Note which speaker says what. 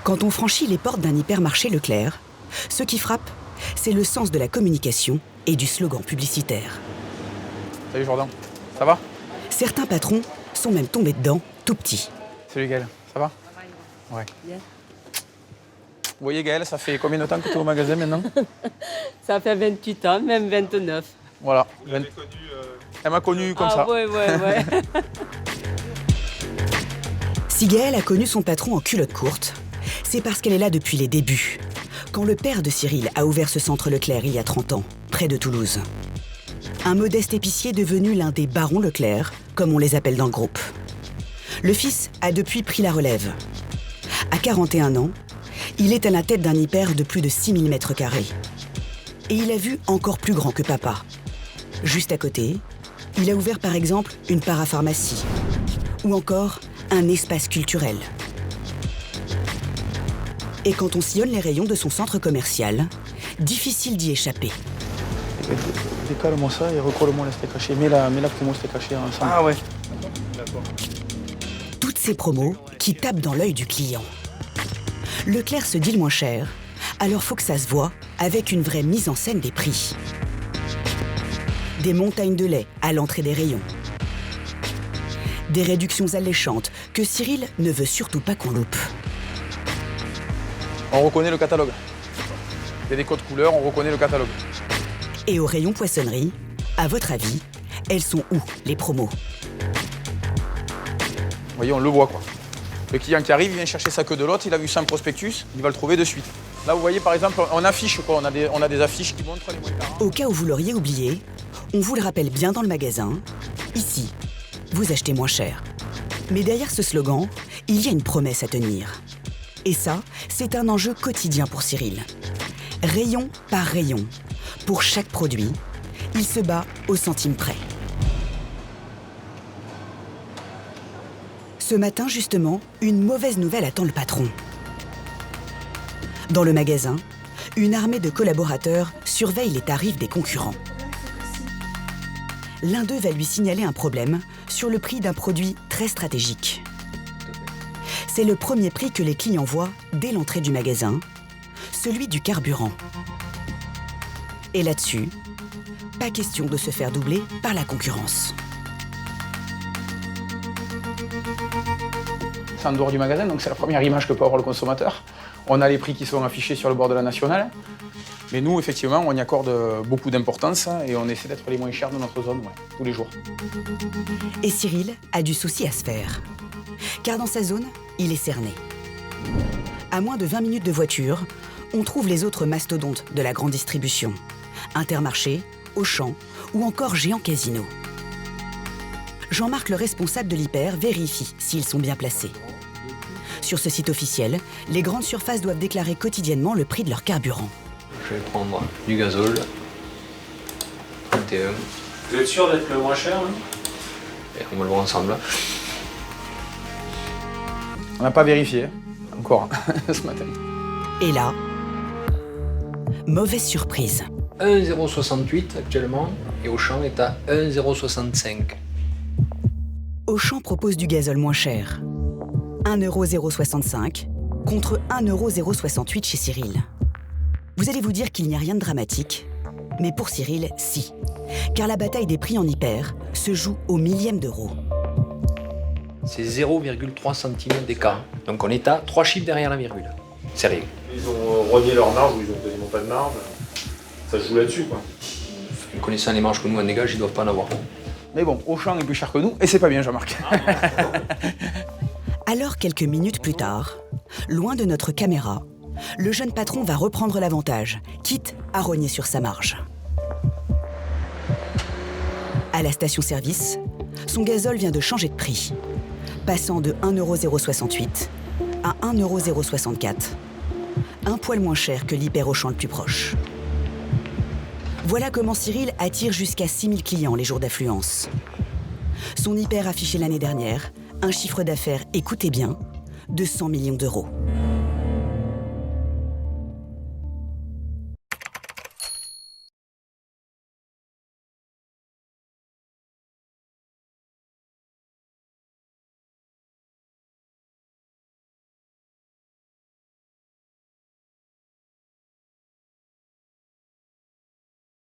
Speaker 1: Quand on franchit les portes d'un hypermarché Leclerc, ce qui frappe, c'est le sens de la communication et du slogan publicitaire.
Speaker 2: Salut Jordan, ça va?
Speaker 1: Certains patrons sont même tombés dedans tout petits.
Speaker 2: Salut Gaël, ça va? Ouais.
Speaker 3: Bien.
Speaker 2: Vous voyez Gaël, ça fait combien de temps que tu es au magasin maintenant?
Speaker 3: Ça fait 28 ans, même 29.
Speaker 2: Voilà. Elle m'a connu comme ça.
Speaker 3: Ouais.
Speaker 1: Si Gaëlle a connu son patron en culotte courte, c'est parce qu'elle est là depuis les débuts, quand le père de Cyril a ouvert ce centre Leclerc il y a 30 ans, près de Toulouse. Un modeste épicier devenu l'un des barons Leclerc, comme on les appelle dans le groupe. Le fils a depuis pris la relève. À 41 ans, il est à la tête d'un hyper de plus de 6000 m². Et il a vu encore plus grand que papa. Juste à côté, il a ouvert par exemple une parapharmacie ou encore un espace culturel. Et quand on sillonne les rayons de son centre commercial, difficile d'y échapper.
Speaker 2: Décale-moi ça et recolle-moi la steak hachée. Mets-la pour moi steak hachée ensemble. Ah ouais.
Speaker 1: Toutes ces promos qui tapent dans l'œil du client. Leclerc se dit le moins cher, alors faut que ça se voie avec une vraie mise en scène des prix. Des montagnes de lait à l'entrée des rayons. Des réductions alléchantes que Cyril ne veut surtout pas qu'on loupe.
Speaker 2: On reconnaît le catalogue. Il y a des codes couleurs, on reconnaît le catalogue.
Speaker 1: Et au rayon poissonnerie, à votre avis, elles sont où les promos?
Speaker 2: Vous voyez, on le voit quoi. Le client qui arrive, il vient chercher sa queue de l'autre, il a vu ça en prospectus, il va le trouver de suite. Là, vous voyez, par exemple, on affiche quoi, on a des affiches qui montrent les moins 40.
Speaker 1: Au cas où vous l'auriez oublié, on vous le rappelle bien dans le magasin. Ici, vous achetez moins cher. Mais derrière ce slogan, il y a une promesse à tenir. Et ça, c'est un enjeu quotidien pour Cyril. Rayon par rayon, pour chaque produit, il se bat au centime près. Ce matin, justement, une mauvaise nouvelle attend le patron. Dans le magasin, une armée de collaborateurs surveille les tarifs des concurrents. L'un d'eux va lui signaler un problème sur le prix d'un produit très stratégique. C'est le premier prix que les clients voient dès l'entrée du magasin, celui du carburant. Et là-dessus, pas question de se faire doubler par la concurrence.
Speaker 2: C'est en dehors du magasin, donc c'est la première image que peut avoir le consommateur. On a les prix qui sont affichés sur le bord de la nationale. Mais nous, effectivement, on y accorde beaucoup d'importance et on essaie d'être les moins chers de notre zone, tous les jours.
Speaker 1: Et Cyril a du souci à se faire. Car dans sa zone, il est cerné. À moins de 20 minutes de voiture, on trouve les autres mastodontes de la grande distribution. Intermarché, Auchan ou encore Géant Casino. Jean-Marc, le responsable de l'hyper, vérifie s'ils sont bien placés. Sur ce site officiel, les grandes surfaces doivent déclarer quotidiennement le prix de leur carburant.
Speaker 4: Je vais prendre du gazole, 31.
Speaker 5: Vous êtes sûr d'être le moins cher hein?
Speaker 4: Et on va le voir ensemble.
Speaker 2: On n'a pas vérifié, encore, ce matin.
Speaker 1: Et là, mauvaise surprise.
Speaker 4: 1,068 actuellement et Auchan est à 1,065.
Speaker 1: Auchan propose du gazole moins cher. 1,065 € contre 1,068 € chez Cyril. Vous allez vous dire qu'il n'y a rien de dramatique, mais pour Cyril, si. Car la bataille des prix en hyper se joue au millième d'euro.
Speaker 4: C'est 0,3 centimes d'écart. Donc on est à 3 chiffres derrière la virgule. C'est rien.
Speaker 5: Ils ont rogné leur marge ou ils ont quasiment pas de marge. Ça se joue là-dessus quoi.
Speaker 4: Connaissant les marges que nous on dégage, ils ne doivent pas en avoir.
Speaker 2: Mais bon, Auchan est plus cher que nous et c'est pas bien, Jean-Marc.
Speaker 1: Alors, quelques minutes plus tard, loin de notre caméra, le jeune patron va reprendre l'avantage, quitte à rogner sur sa marge. À la station-service, son gazole vient de changer de prix, passant de 1,068 € à 1,064 €, un poil moins cher que l'hyper Auchan le plus proche. Voilà comment Cyril attire jusqu'à 6000 clients les jours d'affluence. Son hyper affiché l'année dernière, un chiffre d'affaires, écoutez bien, de 100 millions d'euros.